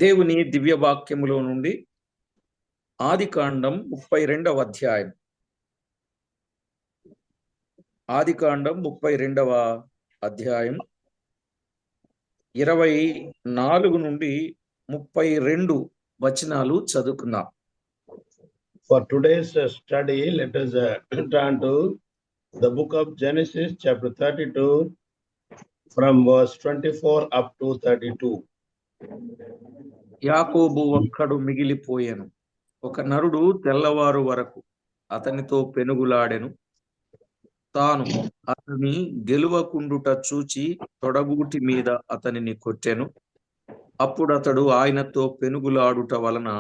దేవుని దివ్య వాక్యములో నుండి ఆదికాండం 32వ అధ్యాయం. ఆదికాండం 32వ అధ్యాయం 24 నుండి 32 వచనాలు చదువుకుందాం. For today's study, let us turn to the book of Genesis, chapter 32, from verse 24 up to 32. యాకోబు ఒక్కడు మిగిలిపోయెను. ఒక నరుడు తెల్లవారు వరకు అతనితో పెనుగులాడెను. తాను అతని గెలువకుండుట చూచి తొడగూటి మీద అతనిని కొట్టెను. అప్పుడు అతడు ఆయనతో పెనుగులాడుట వలన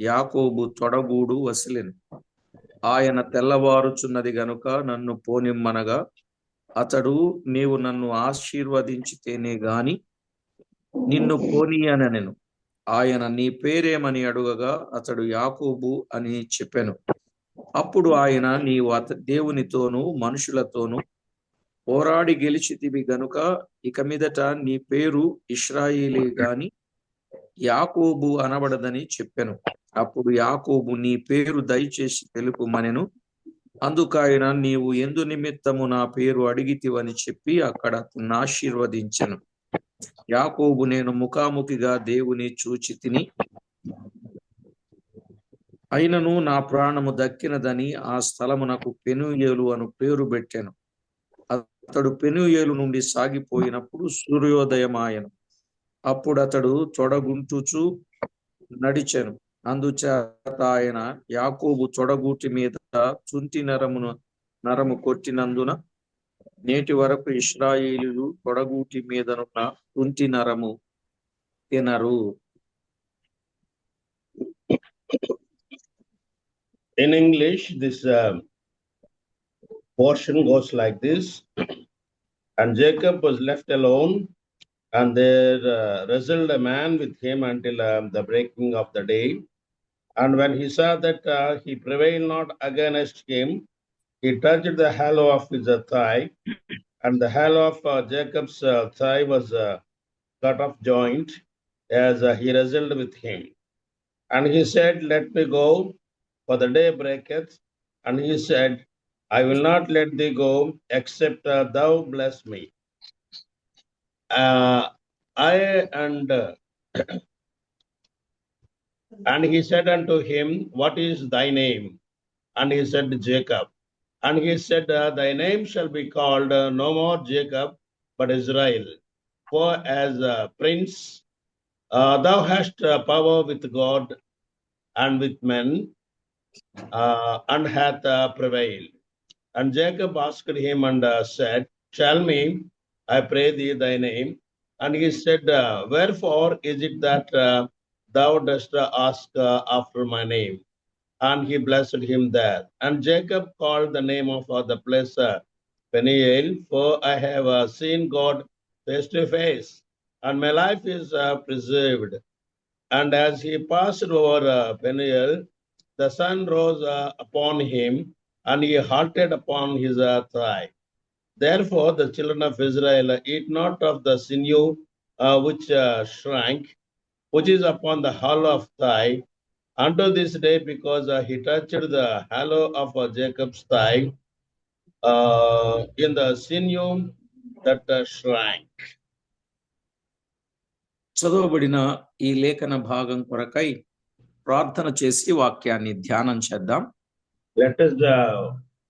యాకోబు తొడగూడు వసిలెను. ఆయన తెల్లవారుచున్నది గనుక నన్ను పోనిమ్మనగా అతడు, నీవు నన్ను ఆశీర్వదించితేనే గాని నిన్ను పోనీయనెను. ఆయన, నీ పేరేమని అడుగగా అతడు యాకోబు అని చెప్పెను. అప్పుడు ఆయన, నీవు దేవునితోనూ మనుషులతోనూ పోరాడి గెలిచితివి గనుక ఇక మీదట నీ పేరు ఇశ్రాయేలే గాని యాకోబు అనబడదని చెప్పెను. అప్పుడు యాకోబు, నీ పేరు దయచేసి తెలుపుమనెను. అందుకైన, నీవు ఎందు నిమిత్తము నా పేరు అడిగితివని చెప్పి అక్కడ అతన్ని ఆశీర్వదించెను. యాకోబు, నేను ముఖాముఖిగా దేవుని చూచి తిని, అయినను నా ప్రాణము దక్కినదని ఆ స్థలమునకు పెనూయేలు అను పేరు పెట్టెను. అతడు పెనూయేలు నుండి సాగిపోయినప్పుడు సూర్యోదయమాయెను. అప్పుడు అతడు తొడగుంటుచు నడిచెను. అందుచేత ఆయన యాకోబు తొడగూటి మీద చుంటి నరము కొట్టినందున నేటి వరకు ఇశ్రాయేలీయులు తొడగూటి మీదనున్న చుంటి నరము తినరు. In English, this portion goes like this. And Jacob was left alone, and there wrestled a man with him until the breaking of the day. And when he saw that he prevailed not against him, he touched the hollow of his thigh, and the hollow of Jacob's thigh was cut off joint as he wrestled with him. And he said, let me go, for the day breaketh. And he said, I will not let thee go, except thou bless me. And he said unto him, what is thy name? And he said, Jacob. And he said, thy name shall be called no more Jacob, but Israel. For as prince thou hast power with God and with men, and hath prevailed. And Jacob asked him and said, tell me, I pray thee, thy name. And he said, wherefore is it that thou dost ask after my name? And he blessed him there. And Jacob called the name of the place Peniel, for I have seen God face to face, and my life is preserved. And as he passed over Peniel, the sun rose upon him, and he halted upon his thigh. Therefore the children of Israel eat not of the sinew which shrank, which is upon the hollow of thigh, unto this day, because he touched the hollow of Jacob's thigh in the sinew that shrank. చదవబడిన ఈ లేఖన భాగం కొరకై ప్రార్థన చేసి వాక్యాన్ని ధ్యానం చేద్దాం. Let us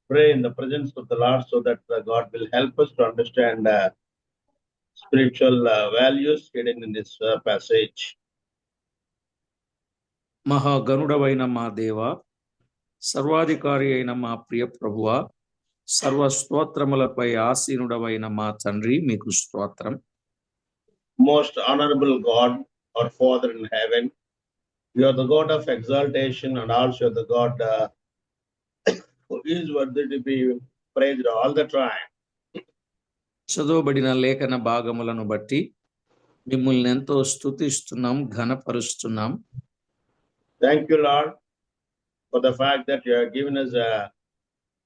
pray in the presence of the Lord so that God will help us to understand spiritual values hidden in this passage. మహాగణుడవైన మా దేవ, సర్వాధికారి అయిన మా ప్రియ ప్రభువ, సర్వ స్తోత్రములపై ఆసీనుడవైన మా తండ్రి, మీకు స్తోత్రం. Most honorable God, our Father in heaven, you are the God of exaltation, and also the God who is worthy to be praised all the time. చదవబడిన లేఖన భాగములను బట్టి మిమ్మల్ని ఎంతో స్తుతిస్తున్నాం, ఘనపరుస్తున్నాం. Thank you, Lord, for the fact that you have given us a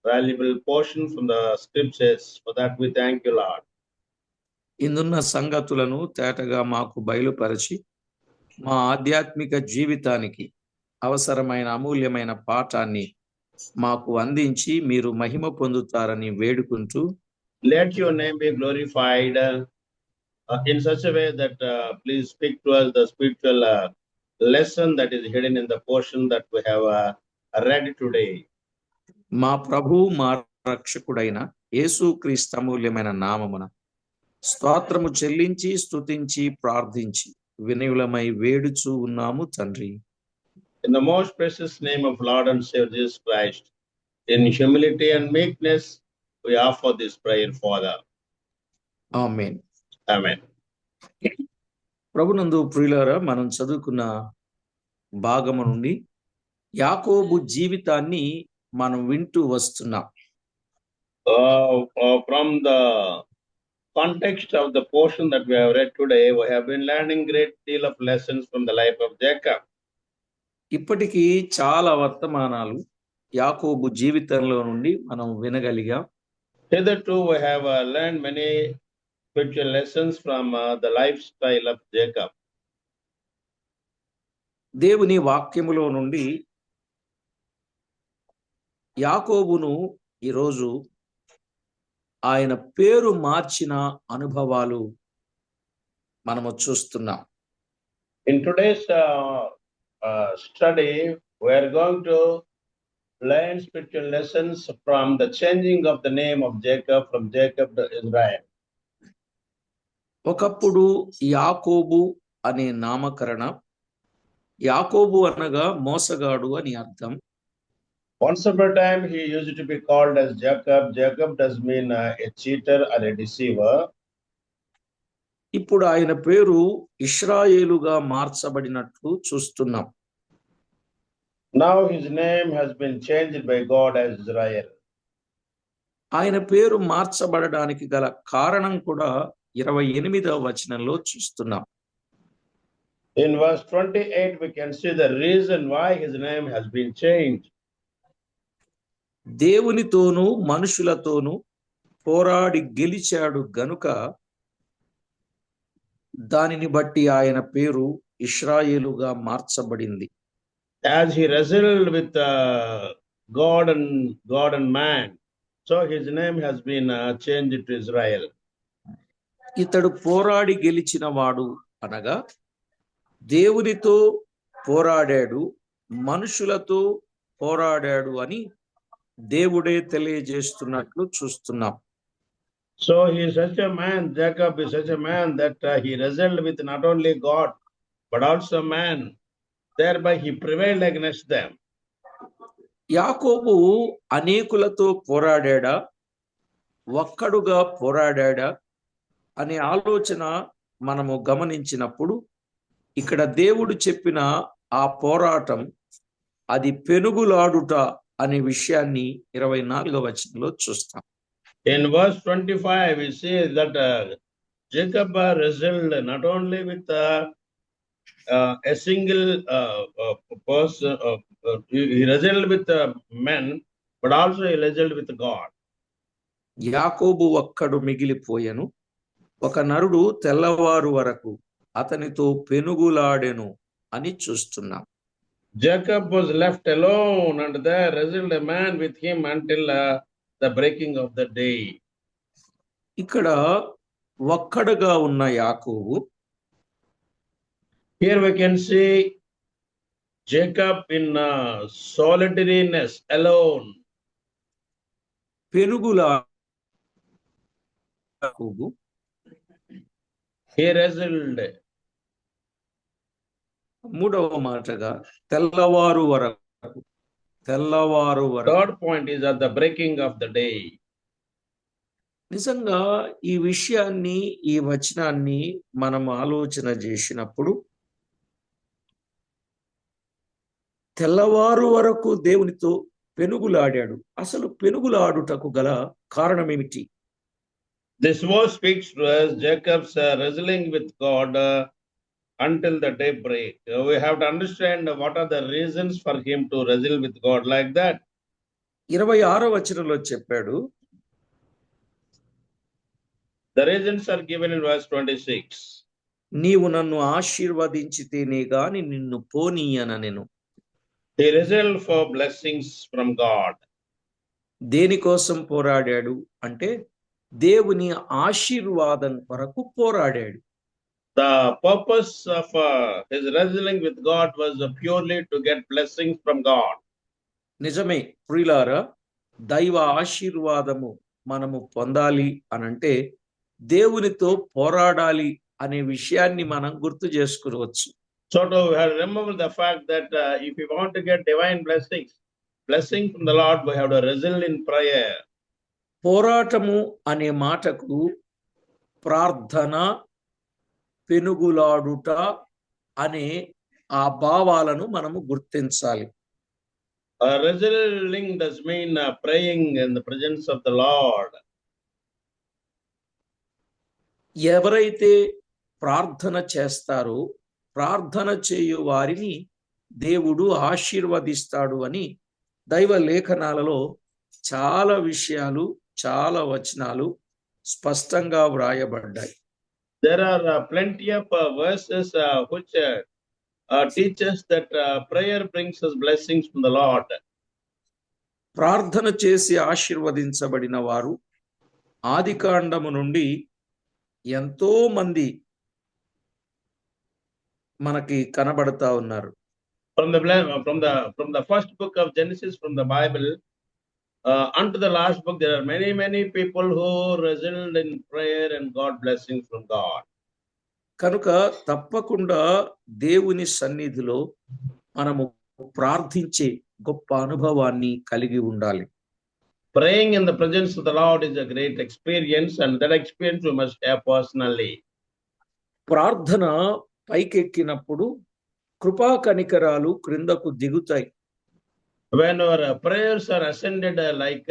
valuable portion from the scriptures. For that we thank you, Lord. ఇందున్న సంగతులను తేటగా మాకు బయలుపరిచి మా ఆధ్యాత్మిక జీవితానికి అవసరమైన అమూల్యమైన పాఠాన్ని మాకు అందించి మీరు మహిమ పొందుతారని వేడుకుంటూ Let your name be glorified in such a way that please speak to us the spiritual lesson that is hidden in the portion that we have read today. మా ప్రభు మా రక్షకుడైన యేసుక్రీస్తు అమూల్యమైన నామమున స్తోత్రము చెల్లించి స్తుతించి ప్రార్థించి వినయులమై వేడుచూ ఉన్నాము తండ్రి. In the most precious name of Lord and Savior Jesus Christ, in humility and meekness, we offer this prayer, Father. Amen. Amen. ప్రభునందు ప్రియులారా, మనం చదువుకున్న భాగము నుండి యాకోబు జీవితాన్ని మనం వింటూ వస్తున్నాం. From the context of the portion that we have read today, we have been learning great deal of lessons from the life of Jacob. ఇప్పటికీ చాలా వర్తమానాలు యాకోబు జీవితంలో నుండి మనం వినగలిగాం. Hitherto, we have learned many spiritual lessons from the lifestyle of Jacob. దేవుని వాక్యములో నుండి యాకోబును ఈరోజు ఆయన పేరు మార్చిన అనుభవాలు మనము చూస్తున్నాం. In today's study, we are going to learn spiritual lessons from the changing of the name of Jacob from Jacob to Israel. ఒకప్పుడు యాకోబు అనే నామకరణ, యాకోబు అనగా మోసగాడు అని అర్థం. Once upon a time, he used to be called as Jacob. Jacob does mean a cheater or a deceiver. ఇప్పుడు ఆయన పేరు ఇశ్రాయేలుగా మార్చబడినట్లు చూస్తున్నాం. Now his name has been changed by God as Israel. ఆయన పేరు మార్చబడడానికి గల కారణం కూడా 28వ వచనంలో చూస్తున్నాం. In verse 28, we can see the reason why his name has been changed. దేవునితోనూ మనుషులతోనూ పోరాడి గెలిచాడు గనుక దానిని బట్టి ఆయన పేరు ఇశ్రాయేలుగా మార్చబడింది. As he wrestled with God and man, so his name has been changed to Israel. ఇతడు పోరాడి గెలిచిన వాడు అనగా దేవునితో పోరాడాడు, మనుషులతో పోరాడాడు అని దేవుడే తెలియజేస్తున్నట్లు చూస్తున్నాం. So he is such a man, Jacob is such a man that he wrestled with not only God but also man. Thereby he prevailed against them. యాకోబు అనేకులతో పోరాడా, ఒక్కడుగా పోరాడా అనే ఆలోచన మనము గమనించినప్పుడు ఇక్కడ దేవుడు చెప్పిన ఆ పోరాటం అది పెనుగులాడుట అనే విషయాన్ని 24వ వచనంలో చూస్తాం. In verse 25, we see that Jacob wrestled not only with a single person, he wrestled with men, but also he wrestled with God. యాకోబు ఒక్కడు మిగిలిపోయెను, ఒక నరుడు తెల్లవారు వరకు అతనితో పెనుగులాడెను అని చూస్తున్నాం. Jacob was left alone, and there wrestled a man with him until the breaking of the day. ఇక్కడ ఒక్కడుగా ఉన్న యాకోబు, Here we can see Jacob in solitariness, alone. పెనుగులా యాకోబు He wrestled. మూడవ మాటగా తెల్లవారు వరకు. Third point is at the breaking of the day. నిజంగా ఈ విషయాన్ని, ఈ వచనాన్ని మనం ఆలోచన చేసినప్పుడు తెల్లవారు వరకు దేవునితో పెనుగులాడాడు. అసలు పెనుగులాడుటకు గల కారణం ఏమిటి? This verse speaks to us Jacob's wrestling with God until the day break. We have to understand what are the reasons for him to wrestle with God like that. 26వ వచనంలో చెప్పాడు. The reasons are given in verse 26. నీవు నన్ను ఆశీర్వదించితేనే గాని నిన్ను పోనీయనెను. He wrestled for blessings from God. దేనికోసం పోరాడాడు అంటే దేవుని ఆశీర్వాదం కొరకు పోరాడాడు. The purpose of his wrestling with God was purely to get blessings from God. నిజమే ప్రియులారా, దైవ ఆశీర్వాదము మనము పొందాలి అనంటే దేవునితో పోరాడాలి అనే విషయాన్ని మనం గుర్తు చేసుకోవచ్చు. So to remember the fact that if we want to get divine blessing from the Lord, we have to wrestle in prayer. పోరాటము అనే మాటకు ప్రార్థన, పెనుగులాడుట అనే ఆ భావాలను మనము గుర్తించాలి. Wrestling does mean praying in the presence of the Lord. ఎవరైతే ప్రార్థన చేస్తారో ప్రార్థన చేయు వారిని దేవుడు ఆశీర్వదిస్తాడు అని దైవ లేఖనాలలో చాలా విషయాలు, చాలా వచనాలు స్పష్టంగా వ్రాయబడ్డాయి. There are plenty of verses which teach us that prayer brings us blessings from the Lord. ప్రార్థన చేసి ఆశీర్వదించబడిన వారు ఆదికాండము నుండి ఎంతో మంది మనకి కనబడతా ఉన్నారు. From the first book of Genesis, from the Bible, unto the last book, there are many people who wrestled in prayer and got blessings from God. కనుక తప్పకుండా దేవుని సన్నిధిలో మనము ప్రార్థించే గొప్ప అనుభవాన్ని కలిగి ఉండాలి. Praying in the presence of the Lord is a great experience, and that experience we must have personally. ప్రార్థన పైకెక్కినప్పుడు కృపా కనికరాలు క్రిందకు దిగుతాయి. When our prayers are ascended like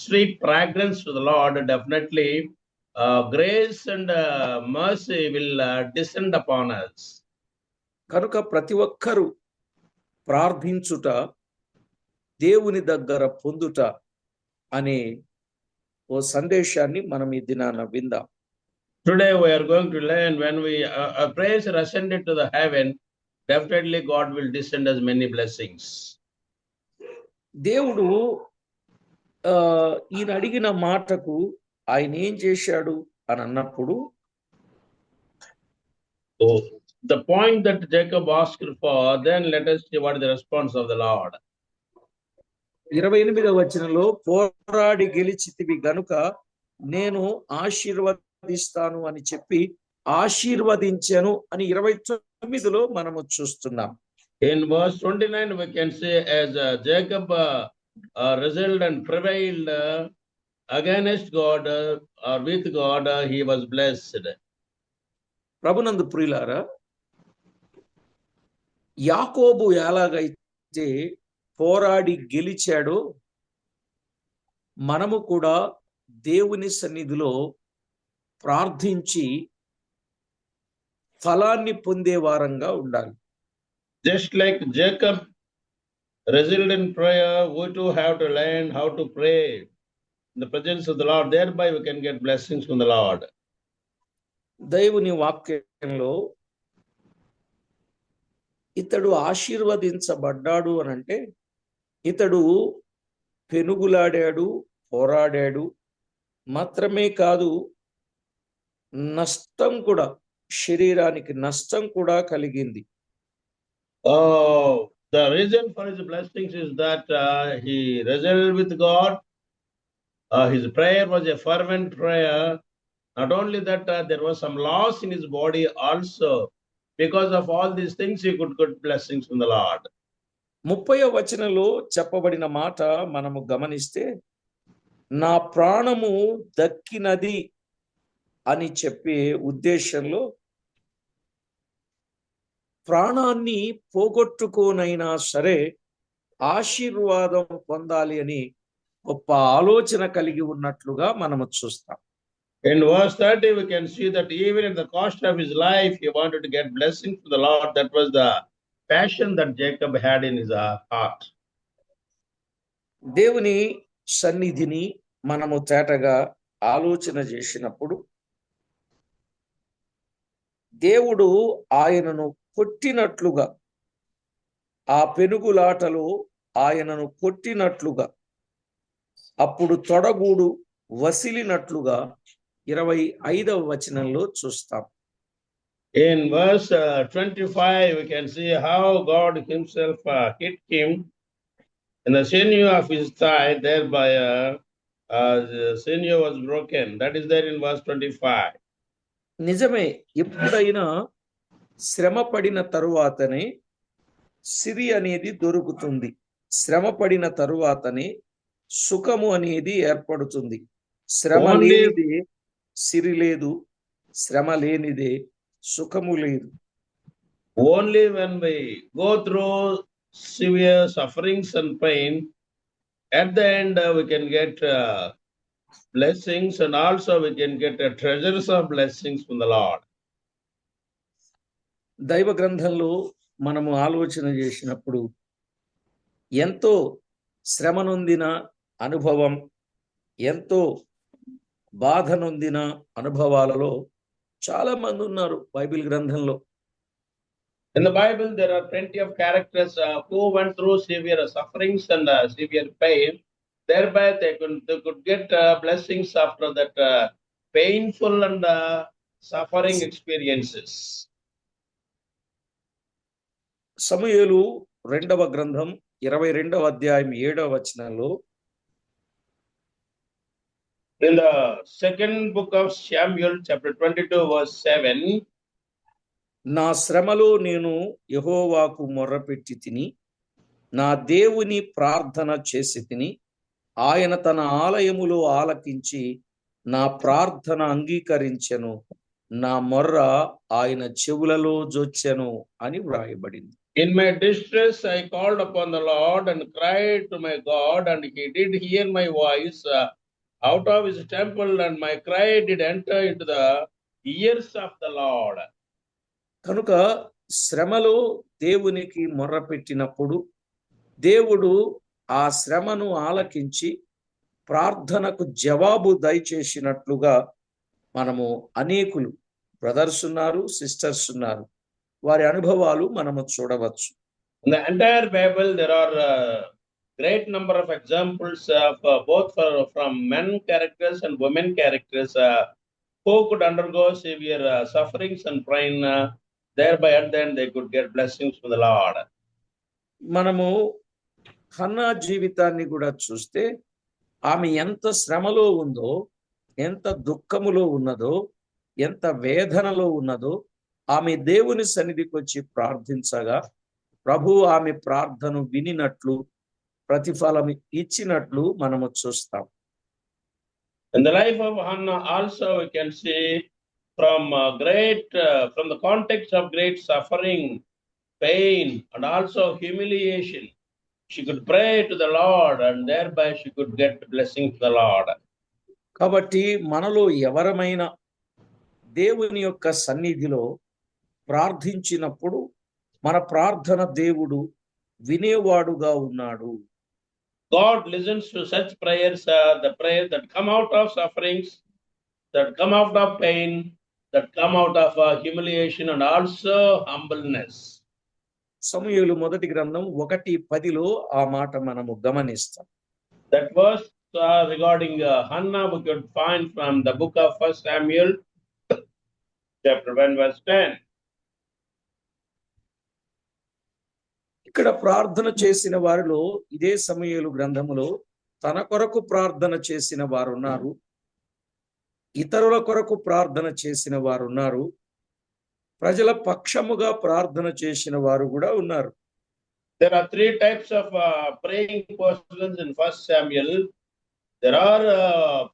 sweet fragrance to the Lord, definitely grace and mercy will descend upon us. కనుక ప్రతి ఒక్కరూ ప్రార్థించుట, దేవుని దగ్గర పొందుట అనే ఓ సందేశాన్ని మనం ఈ దినాన విందాం. Today we are going to learn when our prayers are ascended to the heaven, definitely God will descend as many blessings. దేవుడు ఈయన అడిగిన మాటకు ఆయన ఏం చేశాడు అని అన్నప్పుడు, the point that Jacob asked for, then let us see what is the response of the Lord. 28వ వచనంలో పోరాడి గెలిచితివి గనుక నేను ఆశీర్వదిస్తాను అని చెప్పి ఆశీర్వదించెను అని 29లో మనము చూస్తున్నాం. In verse 29 we can say as Jacob wrestled and prevailed against God or with God, he was blessed. ప్రభునందు ప్రియులారా, యాకోబు ఎలాగైతే పోరాడి గెలిచాడో మనము కూడా దేవుని సన్నిధిలో ప్రార్థించి ఫలాన్ని పొందే వారంగా ఉండాలి. Just like Jacob wrestled in prayer, we too have to learn how to pray in the presence of the Lord. Thereby we can get blessings from the Lord. దేవుని వాక్యంలో ఇతడు ఆశీర్వదించబడ్డాడు అనంటే ఇతడు పెనుగులాడాడు, పోరాడాడు, మాత్రమే కాదు నష్టం కూడా, శరీరానికి నష్టం కూడా కలిగింది. The reason for his blessings is that he wrestled with God. His prayer was a fervent prayer. Not only that, there was some loss in his body also. Because of all these things, he could get blessings from the Lord. 30వ వచనంలో చెప్పబడిన మాట మనము గమనిస్తే, నా ప్రాణము దక్కినది అని చెప్పే ఉద్దేశంలో ప్రాణాన్ని పోగొట్టుకోనైనా సరే ఆశీర్వాదం పొందాలి అని గొప్ప ఆలోచన కలిగి ఉన్నట్లుగా మనము చూస్తాం. In verse 30, we can see that even at the cost of his life, he wanted to get blessings from the Lord. That was the passion that Jacob had in his heart. దేవుని సన్నిధిని మనము తేటగా ఆలోచన చేసినప్పుడు దేవుడు ఆయనను కొట్టినట్లుగా, ఆ పెనుగులాటలో ఆయనను కొట్టినట్లుగా, అప్పుడు తొడగూడు వసిలినట్లుగా 25వ వచనంలో చూస్తాం. In verse 25, we can see how God himself hit him in the sinew of his thigh, thereby the sinew was broken. That is there in verse 25. నిజమే, ఎప్పుడైనా శ్రమ పడిన తరువాతనే సిరి అనేది దొరుకుతుంది. శ్రమ పడిన తరువాతనే సుఖము అనేది ఏర్పడుతుంది. శ్రమ Only- లేనిదే సిరి లేదు, శ్రమ లేనిదే సుఖము లేదు. Only when we go through severe sufferings and pain, at the end we can get blessings, and also we can get treasures of blessings from the Lord. దైవ గ్రంథంలో మనము ఆలోచన చేసినప్పుడు ఎంతో శ్రమ నొందిన అనుభవం, ఎంతో బాధ నొందిన అనుభవాలలో చాలా మంది ఉన్నారు బైబిల్ గ్రంథంలో. In the Bible, there are plenty of characters who went through severe sufferings and severe pain. Thereby, they could get blessings after that painful and suffering experiences. సమూయేలు 2వ గ్రంథం 22వ అధ్యాయం 7వ వచనంలో, In the second book of Samuel, chapter 22, verse 7, నా శ్రమలో నేను యెహోవాకు మొర్రపెట్టి తిని, నా దేవుని ప్రార్థన చేసి తిని, ఆయన తన ఆలయములో ఆలకించి నా ప్రార్థన అంగీకరించెను, నా మొర్ర ఆయన చెవులలో జొచ్చెను అని వ్రాయబడింది. in my distress, I called upon the Lord and cried to my God, and he did hear my voice out of his temple, and my cry did enter into the ears of the Lord. కనుక శ్రమలో దేవునికి మొర్ర పెట్టినప్పుడు దేవుడు ఆ శ్రమను ఆలకించి ప్రార్థనకు జవాబు దయచేసినట్లుగా మనము అనేకులు బ్రదర్స్ ఉన్నారు, సిస్టర్స్ ఉన్నారు, వారి అనుభవాలు మనము చూడవచ్చు. In the entire Bible, there are a great number of examples of both from men characters and women characters who could undergo severe sufferings and pain. Thereby, at the end, they could get blessings from the Lord. మనము Hannah జీవితాన్ని కూడా చూస్తే ఆమె ఎంత శ్రమలో ఉందో, ఎంత దుఃఖములో ఉన్నదో, ఎంత వేదనలో ఉన్నదో, ఆమె దేవుని సన్నిధికి వచ్చి ప్రార్థించగా ప్రభు ఆమె ప్రార్థన వినినట్లు ప్రతిఫలం ఇచ్చినట్లు మనము చూస్తాం. In the life of Hannah, also we can see from from the context of great suffering, pain, and also humiliation, she could pray to the Lord, and thereby she could get blessing from the Lord. కాబట్టి మనలో ఎవరమైనా దేవుని యొక్క సన్నిధిలో ప్రార్థించినప్పుడు మన ప్రార్థన దేవుడు వినేవాడుగా ఉన్నాడు. God listens to such prayers, the prayers that come out of sufferings, that come out of pain, that come out of humiliation and also humbleness. సమూయేలు మొదటి గ్రంథం 1:10లో ఆ మాట మనము గమనిస్తాం. That verse regarding Hannah we could find from the book of 1 Samuel, chapter 1, verse 10. ఇక్కడ ప్రార్థన చేసిన వారిలో ఇదే సమూయేలు గ్రంథములో తన కొరకు ప్రార్థన చేసిన వారు ఉన్నారు, ఇతరుల కొరకు ప్రార్థన చేసిన వారు ఉన్నారు, ప్రజల పక్షముగా ప్రార్థన చేసిన వారు కూడా ఉన్నారు. There are three types of praying persons in 1 Samuel. There are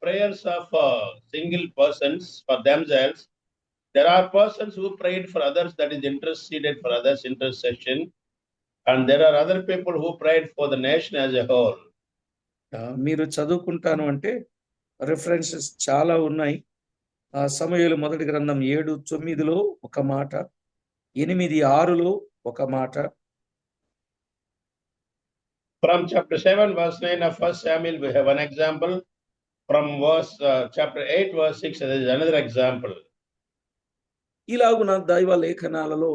prayers of single persons for themselves. There are persons who prayed for others, that is interceded for others, intercession. And there are other people who prayed for the nation as a whole. మీరు చదువుకుంటాను అంటే references చాలా ఉన్నాయి. సమూయేలు మొదటి గ్రంథం 7:9లో ఒక మాట, 8:6లో ఒక మాట. From chapter 7, verse 9 of 1 Samuel, we have one example. From chapter 8, verse 6, there is another example. ఇలాగున దైవ లేఖనాలలో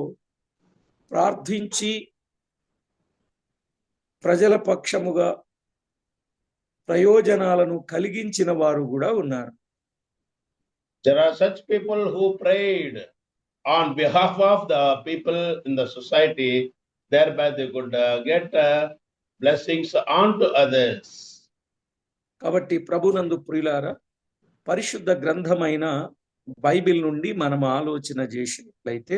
ప్రార్థించి ప్రజల పక్షముగా ప్రయోజనాలను కలిగించిన వారు కూడా ఉన్నారు. There are such people who prayed on behalf of the people in the society, thereby they could get blessings onto others. కాబట్టి ప్రభునందు ప్రియులారా, పరిశుద్ధ గ్రంథమైన బైబిల్ నుండి మనం ఆలోచన చేసినట్లయితే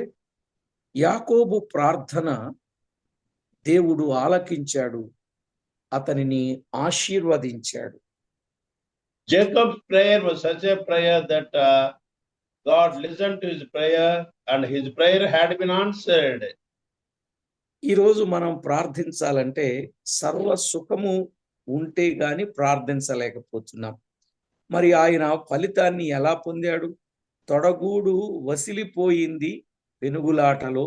యాకోబు ప్రార్థన దేవుడు ఆలకించాడు, అతనిని ఆశీర్వదించాడు. Jacob's prayer was such a prayer that God listened to his prayer and his prayer had been answered. ఈరోజు మనం ప్రార్థించాలంటే సర్వ సుఖము ఉంటే గాని ప్రార్థించలేకపోతున్నాం. మరి ఆయన ఫలితాన్ని ఎలా పొందాడు? తొడగూడు వసిలిపోయింది పెనుగులాటలో.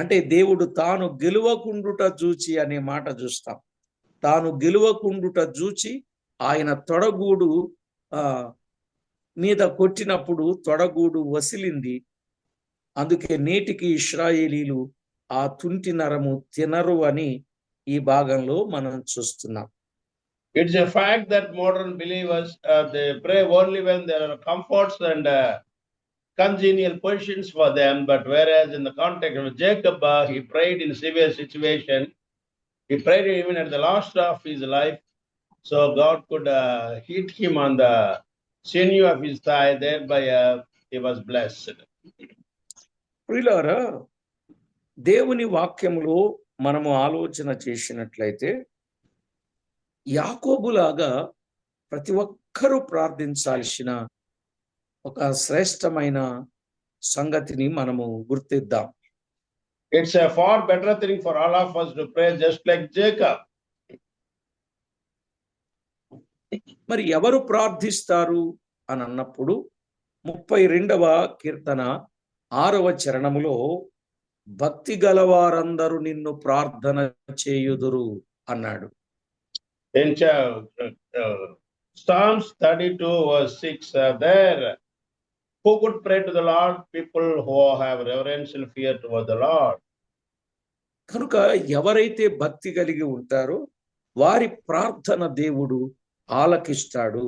అంటే దేవుడు తాను గెలువకుండుట చూచి అనే మాట చూస్తాం. తాను గెలువకుండుట చూచి ఆయన తొడగూడు మీద కొట్టినప్పుడు తొడగూడు వసిలింది. అందుకే నేటికి ఇశ్రాయేలీలు ఆ తుంటి నరము తినరు అని ఈ భాగంలో మనం చూస్తున్నాం. It's a fact that modern believers they pray only when there are comforts and congenial positions for them, but whereas in the context of Jacob, he prayed in severe situation. He prayed even at the last of his life, so God could hit him on the sinew of his thigh, thereby he was blessed. ప్రియులారా, దేవుని వాక్యములో మనము ఆలోచన చేసినట్లయితే యాకోబులాగా ప్రతి ఒక్కరూ ప్రార్థించాల్సిన ఒక శ్రేష్టమైన సంగతిని మనము గుర్తిద్దాం. It's a far better thing for all of us to pray just like Jacob. మరి ఎవరు ప్రార్థిస్తారు అని అన్నప్పుడు 32వ కీర్తన 6వ చరణములో భక్తి గలవారందరూ నిన్ను ప్రార్థన చేయుదురు అన్నాడు. In Psalms 32 verse 6, there who could pray to the Lord? People who have reverential fear toward the Lord. కనుక ఎవరైతే భక్తి కలిగి ఉంటారో వారి ప్రార్థన దేవుడు ఆలకిస్తాడు.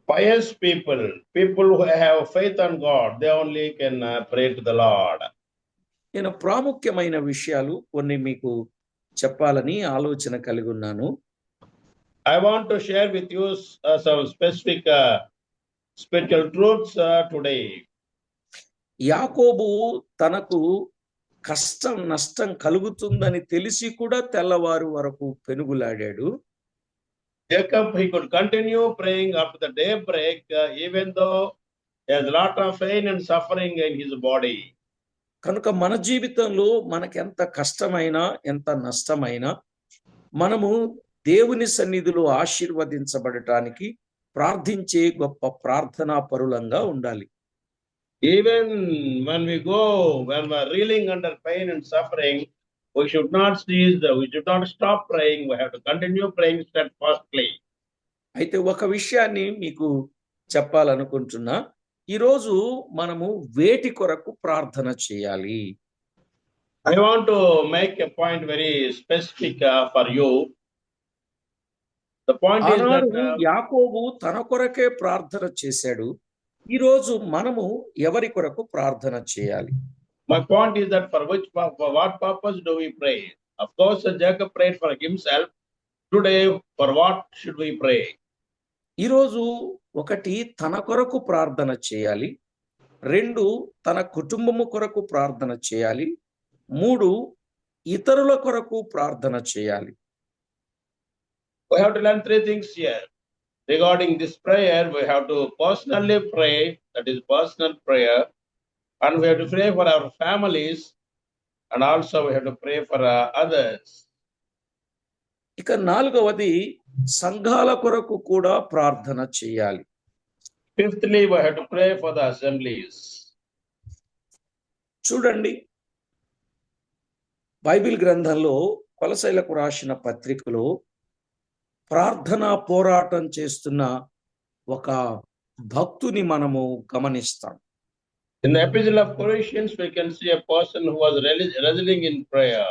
Pious people who have faith on God, they only can pray to the Lord. నేను ప్రాముఖ్యమైన విషయాలు కొన్ని మీకు చెప్పాలని ఆలోచన కలిగి ఉన్నాను. I want to share with you some specific spiritual truths today. యాకోబు తనకు కష్టం నష్టం కలుగుతుందని తెలిసి కూడా తెల్లవారు వరకు పెనుగులాడాడు. Jacob, he could continue praying up to the daybreak, even though there's a lot of pain and suffering in his body. కనుక మన జీవితంలో మనకెంత కష్టమైనా ఎంత నష్టమైనా మనము దేవుని సన్నిధిలో ఆశీర్వదించబడటానికి ప్రార్థించే గొప్ప ప్రార్థనా పరులంగా ఉండాలి. Even when we're reeling under pain and suffering, we should not stop praying. We have to continue praying steadfastly. అయితే ఒక విషయాన్ని మీకు చెప్పాలనుకుంటున్నా. ఈరోజు మనము వేటి కొరకు ప్రార్థన చేయాలి? I want to make a point very specific for you. The point is that యాకోబు తన కొరకే ప్రార్థన చేశాడు. ఈరోజు మనము ఎవరి కొరకు ప్రార్థన చేయాలి? My point is that for what purpose do we pray? Of course, Jacob prayed for himself. Today, for what should we pray? ఈరోజు ఒకటి తన కొరకు ప్రార్థన చేయాలి, 2 తన కుటుంబము కొరకు ప్రార్థన చేయాలి, 3 ఇతరుల కొరకు ప్రార్థన చేయాలి. We have to learn 3 things here. Regarding this prayer, we have to personally pray, that is personal prayer, and we have to pray for our families, and also we have to pray for others. ఇక 4వది సంఘాల కొరకు కూడా ప్రార్థన చేయాలి. 5thly, we have to pray for the assemblies. చూడండి, Bible గ్రంథంలో కొలసైలకు రాసిన పత్రికలో ప్రార్థనా పోరాటం చేస్తున్న ఒక భక్తుని మనము గమనిస్తాం. In the epistle of Colossians, we can see a person who was wrestling in prayer.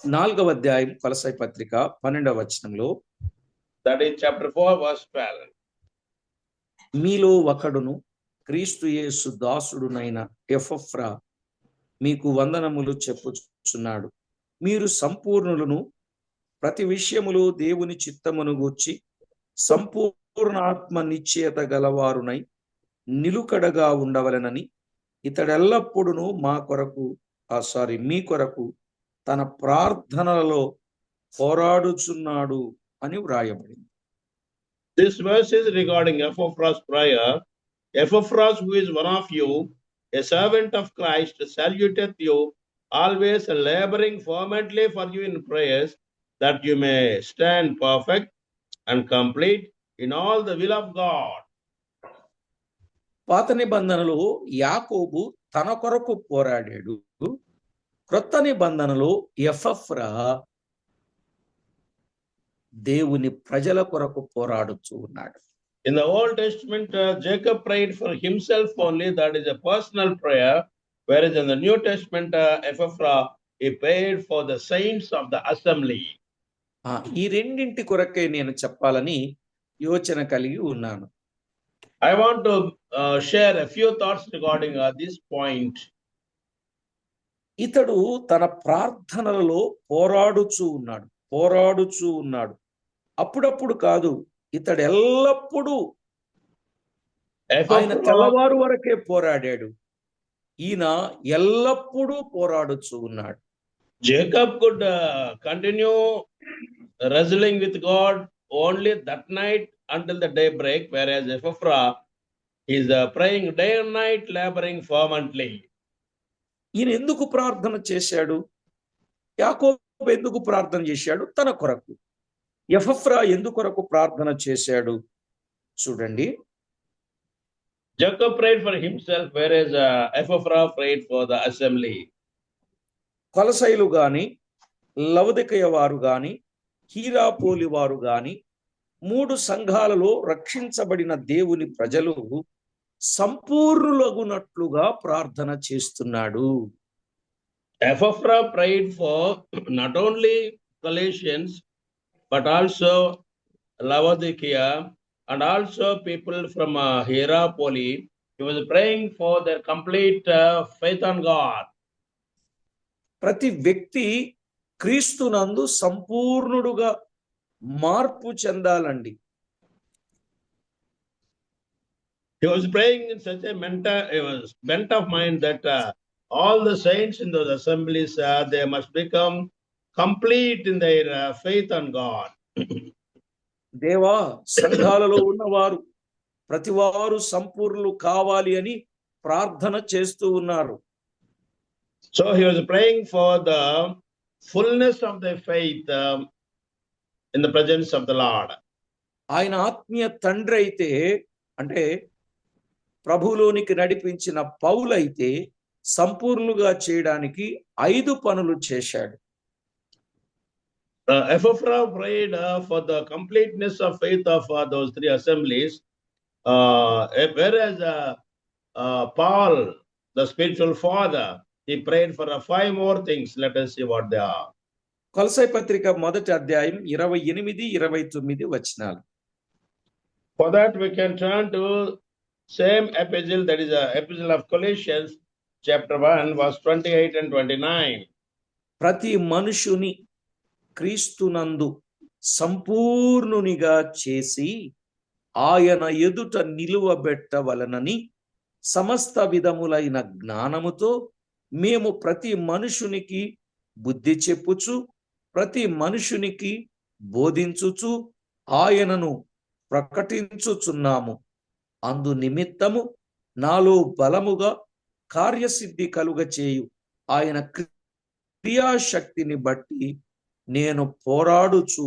4వ అధ్యాయం కొలసై పత్రిక 12వ వచనంలో, That is chapter 4, verse 12. మీలో ఒకడును క్రీస్తు యేసు దాసుడునైన ఎపఫ్రా మీకు వందనములు చెప్పుచున్నాడు. మీరు సంపూర్ణులను, ప్రతి విషయములో దేవుని చిత్తమును గూర్చి సంపూర్ణ ఆత్మ నిశ్చయత గలవారునై నిలుకడగా ఉండవలెనని ఇతడెల్లప్పుడును మీ కొరకు తన ప్రార్థనలలో పోరాడుచున్నాడు అని వ్రాయబడింది. This verse is regarding Epaphras' prayer. Epaphras, who is one of you, a servant of Christ, saluteth you, always laboring fervently for you in prayers, that you may stand perfect and complete in all the will of God. పాత నిబంధనలో యాకోబు తన కొరకు పోరాడాడు. క్రొత్త నిబంధనలో ఎపఫ్రా దేవుని ప్రజల కొరకు పోరాడుతూ ఉన్నాడు. In the Old Testament, Jacob prayed for himself only. That is a personal prayer. Whereas in the New Testament, Epaphras, he prayed for the saints of the assembly. ఈ రెండింటి కొరకే నేను చెప్పాలని యోచన కలిగి ఉన్నాను. I want to share a few thoughts regarding this point. ఇతడు తన ప్రార్థనలలో పోరాడుచూ ఉన్నాడు. అప్పుడప్పుడు కాదు, ఇతడు ఎల్లప్పుడూ ఆయన తెల్లవారు వరకే పోరాడాడు. ఈయన ఎల్లప్పుడూ పోరాడుచూ ఉన్నాడు. Jacob could continue wrestling with God only that night until the daybreak, whereas Epaphras is praying day and night, laboring fervently. ఈయన ఎందుకు ప్రార్థన చేశాడు? యాకోబు ఎందుకు ప్రార్థన చేశాడు? తన కొరకు. ఎపఫ్రా ఎందుకొరకు ప్రార్థన చేశాడు? చూడండి. Jacob prayed for himself, whereas Epaphras prayed for the assembly. కొలసైలు గాని, లవదికయ వారు గాని, హీరాపోలి వారు గాని 3 సంఘాలలో రక్షించబడిన దేవుని ప్రజలు సంపూర్ణులగునట్లుగా ప్రార్థన చేస్తున్నాడు. Epaphras prayed for not only Colossians, but also Laodicea and also people from Hierapolis. He was praying for their complete faith on God. ప్రతి వ్యక్తి క్రీస్తునందు సంపూర్ణుడుగా మార్పు చెందాలండి. He was praying in such a bent of mind that all the saints in those assemblies, they must become complete in their faith on God. దేవా, సంఘాలలో ఉన్నవారు ప్రతివారు సంపూర్ణులు కావాలి అని ప్రార్థన చేస్తూ ఉన్నారు. So he was praying for the fullness of their faith in the presence of the Lord. ఆయన ఆత్మీయ తండ్రి అయితే, అంటే ప్రభువులోనికి నడిపించిన పౌలైతే సంపూర్ణులుగా చేయడానికి 5 పనులు చేశాడు. Epaphras prayed for the completeness of faith of those 3 assemblies, whereas Paul, the spiritual father, he prayed for 5 more things. Let us see what they are. కొలసై పత్రిక 1వ అధ్యాయం 28, 29 వచనాలు. For that we can turn to same epistle, that is a epistle of Colossians chapter 1 verse 28 and 29. ప్రతి మనుషుని క్రీస్తునందు సంపూర్ణునిగా చేసి ఆయన ఎదుట నిలువబెట్టవలనని సమస్త విధములైన జ్ఞానముతో మేము ప్రతి మనుషునికి బుద్ధి చెప్పుచు, ప్రతి మనుషునికి బోధించుచు ఆయనను ప్రకటించుచున్నాము. అందు నిమిత్తము నాలో బలముగా కార్యసిద్ధి కలుగచేయు ఆయన క్రియాశక్తిని బట్టి నేను పోరాడుచు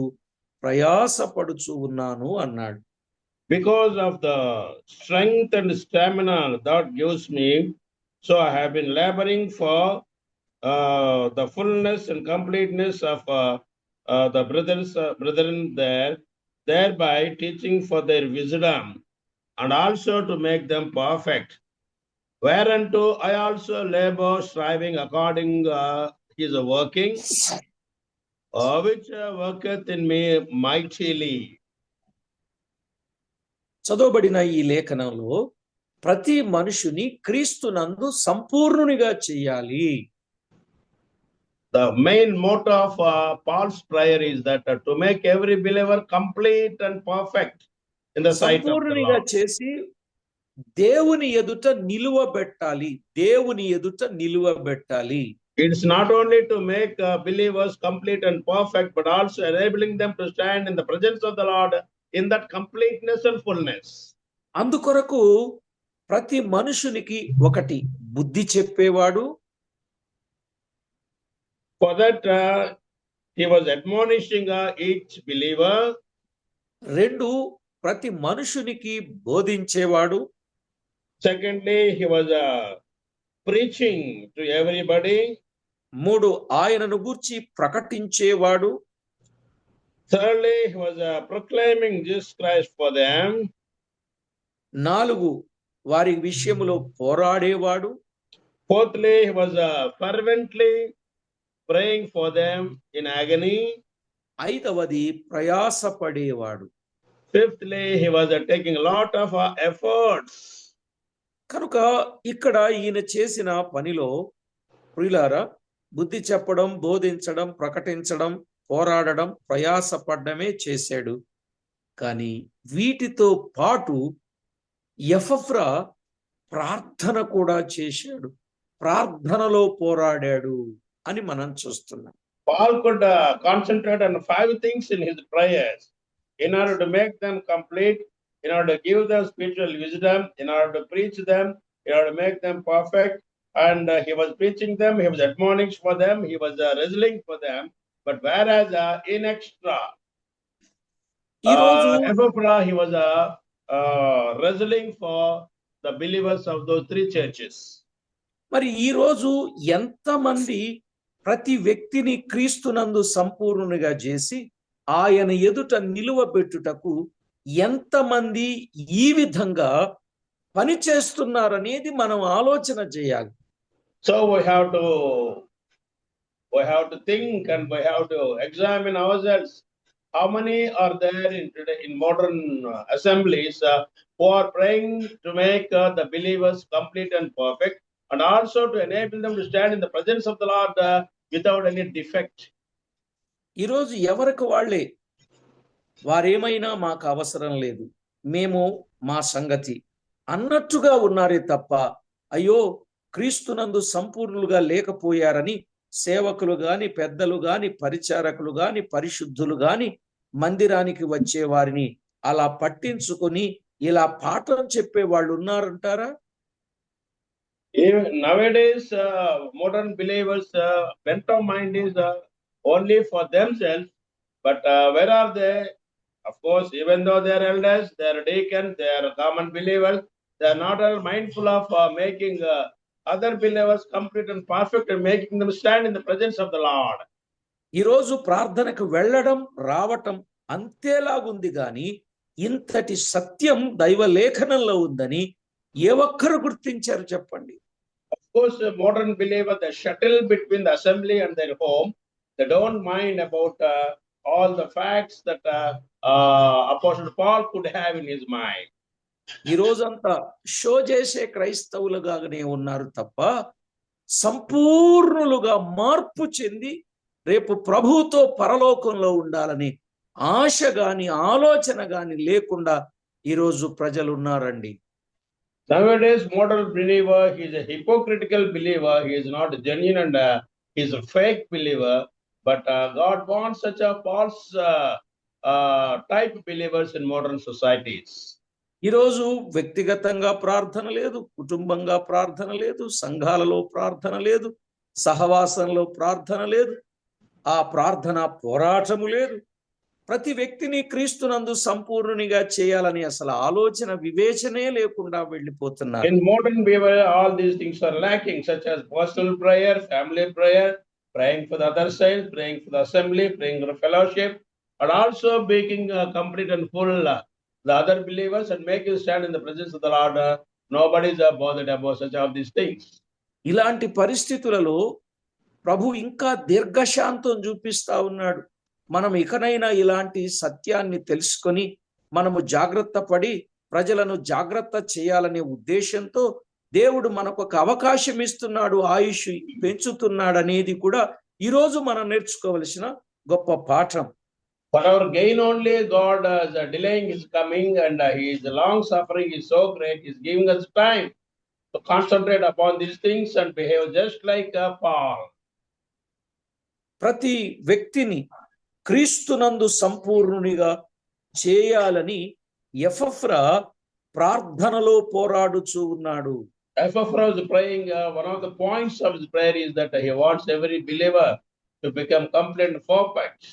ప్రయాసపడుచు ఉన్నాను అన్నాడు. Because of the strength and stamina that gives me, so I have been laboring for the fullness and completeness of the brethren there, thereby teaching for their wisdom and also to make them perfect. Whereunto I also labor, striving according his working, which worketh in me mightily. చదవబడిన ఈ లేఖనంలో ప్రతి మనుషుని క్రీస్తునందు సంపూర్ణునిగా చేయాలి. The main motto of Paul's prayer is that to make every believer complete and perfect in the sight of the సంపూర్ణునిగా Lord. చేసి దేవుని ఎదుట నిలువబెట్టాలి. దేవుని ఎదుట నిలువబెట్టాలి. It's not only to make believers complete and perfect, but also enabling them to stand in the presence of the Lord in that completeness and fullness. అందుకొరకు ప్రతి మనుషునికి ఒకటి బుద్ధి చెప్పేవాడు, For that, he was admonishing each believer. రెండు ప్రతి మనుషునికి బోధించేవాడు, Secondly, he was preaching to everybody. మూడు ఆయనను గూర్చి ప్రకటించేవాడు, Thirdly, he was proclaiming Jesus Christ for them. నాలుగు వారి విషయములో పోరాడేవాడు, Fourthly, he was fervently praying for them in agony. ఐదవది ప్రయాసపడేవాడు. Fifthly, he was taking a lot of efforts. కనుక ఇక్కడ ఈయన చేసిన పనిలో ప్రియులారా బుద్ధి చెప్పడం, బోధించడం, ప్రకటించడం, పోరాడడం, ప్రయాసపడమే చేశాడు. కానీ వీటితో పాటు ఎపఫ్రా ప్రార్థన కూడా చేశాడు, ప్రార్థనలో పోరాడాడు అని మనం చూస్తున్నాం. Paul could concentrate on 5 things in his prayers in order to make them complete, in order to give them spiritual wisdom, in order to preach them, in order to make them perfect. And he was preaching them, he was admonishing for them, he was wrestling for them. But whereas in extra, ఈరోజు Epaphras, he was wrestling for the believers of those 3 churches. మరి ఈరోజు ఎంతమంది ప్రతి వ్యక్తిని క్రీస్తునందు సంపూర్ణునిగా చేసి ఆయన ఎదుట నిలువబెట్టుటకు ఎంతమంది ఈ విధంగా పని చేస్తున్నారనేది మనం ఆలోచన చేయాలి. So we have to think and we have to examine ourselves. How many are there in modern assemblies who are praying to make the believers complete and perfect, and also to enable them to stand in the presence of the Lord without any defect? ఈరోజు ఎవరికి వాళ్ళే వారేమైనా మాకు అవసరం లేదు, మేము మా సంగతి అన్నట్టుగా ఉన్నారే తప్ప అయ్యో క్రీస్తునందు సంపూర్ణులుగా లేకపోయారని సేవకులు గాని, పెద్దలు గాని, పరిచారకులు గాని, పరిశుద్ధులు గాని మందిరానికి వచ్చే వారిని అలా పట్టించుకొని ఇలా పాఠం చెప్పే వాళ్ళు ఉన్నారంటారా? Even nowadays, modern believers' bent of mind is only for themselves. But where are they? Of course, even though they are elders, they are deacons, they are common believers, they are not mindful of making other believers complete and perfect and making them stand in the presence of the Lord. ఈరోజు ప్రార్థనకు వెళ్ళడం రావటం అంతేలాగుంది గాని ఇంతటి సత్యం దైవ లేఖనంలో ఉందని ఏ ఒక్కరు గుర్తించారు చెప్పండి? Of course, a modern believer, they shuttle between the assembly and their home. They don't mind about all the facts that Apostle Paul could have in his mind. ఈ రోజంతా షో చేసే క్రైస్తవులుగానే ఉన్నారు తప్ప సంపూర్ణులుగా మార్పు చెంది రేపు ప్రభువుతో పరలోకంలో ఉండాలని ఆశ గాని ఆలోచన గాని లేకుండా ఈరోజు ప్రజలు ఉన్నారండి. Nowadays, modern believer, he is a hypocritical believer. He is not genuine and he is a fake believer. But God wants such a false type believers in modern societies. ఈరోజు వ్యక్తిగతంగా ప్రార్థన లేదు, కుటుంబంగా ప్రార్థన లేదు, సంఘాలలో ప్రార్థన లేదు, సహవాసంలో ప్రార్థన లేదు, ఆ ప్రార్థన పోరాటము లేదు. ప్రతి వ్యక్తిని క్రీస్తునందు సంపూర్ణునిగా చేయాలని అసలు ఆలోచన వివేచనే లేకుండా వెళ్ళిపోతున్నారు. In modern believer, all these things are lacking, such as personal prayer, family prayer, praying for the other side, praying for the assembly, praying for the fellowship, and also making complete and full the other believers and make you stand in the presence of the Lord Nobody is bothered about such of these things. ఇలాంటి పరిస్థితులలో ప్రభు ఇంకా దీర్ఘశాంతం చూపిస్తా ఉన్నాడు. మనం ఇకనైనా ఇలాంటి సత్యాన్ని తెలుసుకొని మనము జాగ్రత్త పడి ప్రజలను జాగ్రత్త చేయాలనే ఉద్దేశంతో దేవుడు మనకు ఒక అవకాశం ఇస్తున్నాడు, ఆయుష్ పెంచుతున్నాడు అనేది కూడా ఈరోజు మనం నేర్చుకోవలసిన గొప్ప పాఠం. For our gain only, God is delaying his coming, and his long suffering is so great. He's giving us time to concentrate upon these things and behave just like Paul. ప్రతి వ్యక్తిని క్రీస్తునందు సంపూర్ణునిగా చేయాలని ఎపఫ్రా ప్రార్థనలో పోరాడుచూ ఉన్నాడు. Epaphras is praying, one of the points of his prayer is that he wants every believer to become complete and perfect.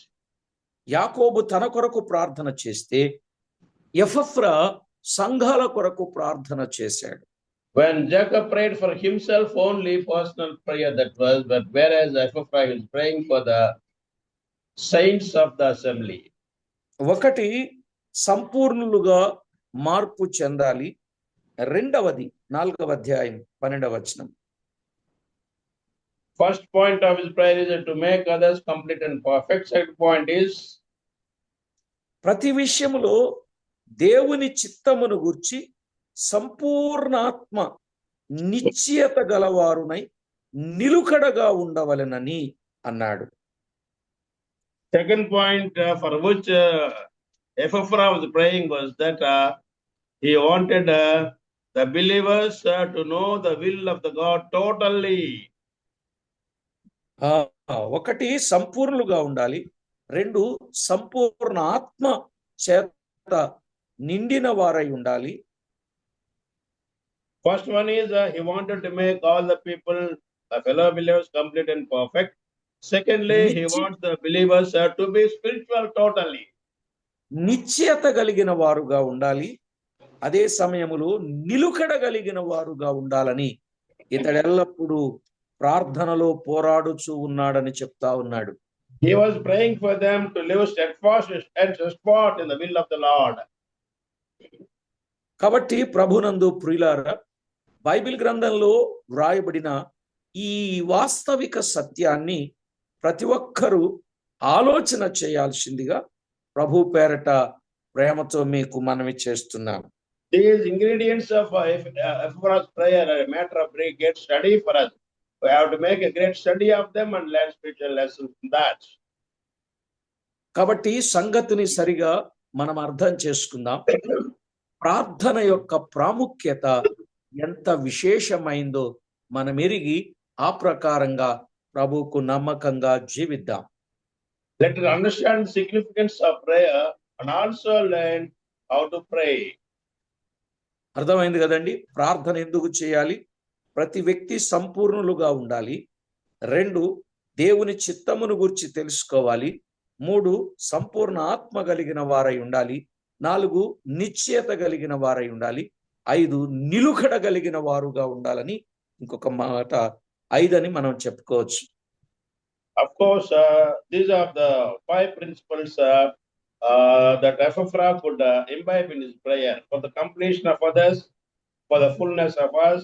యాకోబు తన కొరకు ప్రార్థన చేస్తే ఎపఫ్రా సంఘాల కొరకు ప్రార్థన చేశాడు. When Jacob prayed for himself only, personal prayer that was, but whereas Epaphras is praying for the saints of the assembly. ఒకటి సంపూర్ణులుగా మార్పు చెందాలి. రెండవది 4వ అధ్యాయం 12వ వచనం. First point of his prayer is to make others complete and perfect. Second point is ప్రతి విషయములో దేవుని చిత్తమును గూర్చి సంపూర్ణాత్మ నిశ్చయత గలవారునై నిలుకడగా ఉండవలెనని అన్నాడు. second point for which Epaphras was praying was that he wanted the believers to know the will of the God totally. ఒకటి సంపూర్ణులుగా ఉండాలి, రెండు సంపూర్ణ ఆత్మ చేత నిండిన వారై ఉండాలి. First one is he wanted to make all the people, the fellow believers, complete and perfect. Secondly, he wants the believers to be spiritual totally. నిశ్చయత కలిగిన వారుగా ఉండాలి, అదే సమయములో నిలుకడ కలిగిన వారుగా ఉండాలని ఇతడు ఎల్లప్పుడూ ప్రార్థనలో పోరాడుచూ ఉన్నాడని చెప్తా ఉన్నాడు. He was praying for them to live steadfast and spot in the will of the Lord. కాబట్టి ప్రభునందు ప్రియులారా, బైబిల్ గ్రంథంలో వ్రాయబడిన ఈ వాస్తవిక సత్యాన్ని ప్రతి ఒక్కరూ ఆలోచన చేయాల్సిందిగా ప్రభు పేరట ప్రేమతో మీకు మనవి చేస్తున్నాను. These ingredients of Epaphras' prayer are a matter of great study for us. We have to make a great study of them and learn spiritual lessons from that. కాబట్టి సంగతిని సరిగా మనం అర్థం చేసుకుందాం. ప్రార్థన యొక్క ప్రాముఖ్యత ఎంత విశేషమైందో మనం ఎరిగి ఆ ప్రకారంగా ప్రభువుకు నమ్మకంగా జీవిద్దాం. Let us understand the significance of prayer and also learn how to pray. అర్థమైంది కదండి? ప్రార్థన ఎందుకు చేయాలి? ప్రతి వ్యక్తి సంపూర్ణులుగా ఉండాలి. 2, దేవుని చిత్తమును గురించి తెలుసుకోవాలి. 3, సంపూర్ణ ఆత్మ కలిగిన వారై ఉండాలి. 4, నిశ్చయత కలిగిన వారై ఉండాలి. 5, నిలుకడ కలిగిన వారుగా ఉండాలని ఇంకొక మాట 5 అని మనం చెప్పుకోవచ్చు. Of course, these are the 5 principles that Epaphras could imbibe in his prayer for the completion of others, for the fullness of us,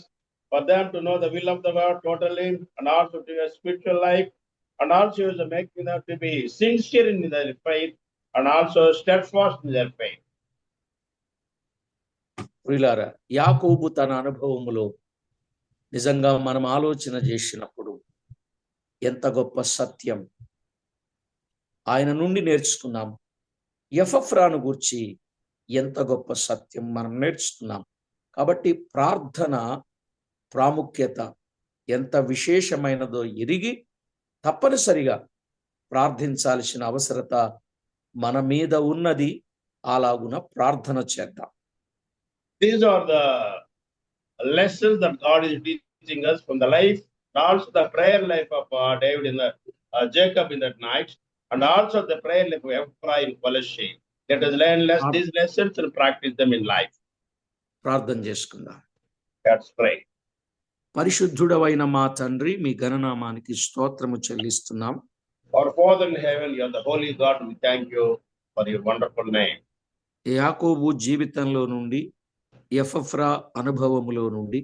for them to know the will of the Lord totally, and also to your spiritual life, and also to make them to be sincere in their faith, and also steadfast in their faith. ప్రియులారా, యాకోబు తన అనుభవములో నిజంగా మనం ఆలోచన చేసినప్పుడు ఎంత గొప్ప సత్యం ఆయన నుండి నేర్చుకున్నాం. ఎపఫ్రాను గూర్చి ఎంత గొప్ప సత్యం మనం నేర్చుకున్నాం. కాబట్టి ప్రార్థన ప్రాముఖ్యత ఎంత విశేషమైనదో ఎరిగి తప్పనిసరిగా ప్రార్థించాల్సిన అవసరత మన మీద ఉన్నది. అలాగున ప్రార్థన చేద్దాం. These are the lessons that God is teaching us from the life, and also the prayer life of David in the Jacob in that night, and also the prayer life of Epaphras in fellowship. Let us learn these lessons and practice them in life. ప్రార్థన చేసుకుందాం. Let's pray. పరిశుద్ధుడవైన మా తండ్రి, మీ ఘననామానికి స్తోత్రము చెల్లిస్తున్నాం. Our Father in heaven, you are the holy God, and we thank you for your wonderful name. యాకోబు జీవితంలో నుండి ఎఫ్రా అనుభవములో నుండి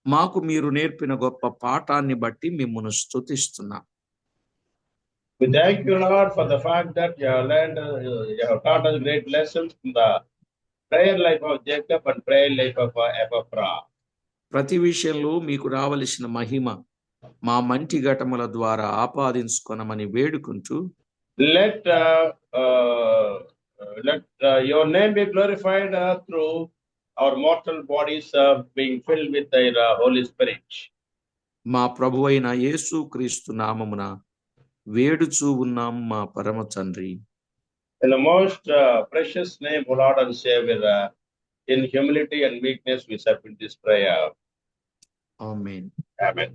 మాకు మీరు నేర్పిన గొప్ప పాఠాన్ని బట్టి మిమ్మల్ని స్తుతిస్తున్నాం. We thank you, Lord, for the fact that you have learned, you have taught us great lessons from the prayer life of Jacob and prayer life of Ephraim. ప్రతి విషయంలో మీకు రావలసిన మహిమ మా మంటి ఘటముల ద్వారా ఆపాదించుకొనమని వేడుకుంటూ Let your name be glorified through our mortal bodies being filled with the Holy Spirit. మా ప్రభువైన యేసు క్రీస్తు నామమున వేడుచూ ఉన్నాం మా పరమ తండ్రి. In the most precious name, O Lord and Savior, in humility and meekness we submit this prayer. Amen. Amen.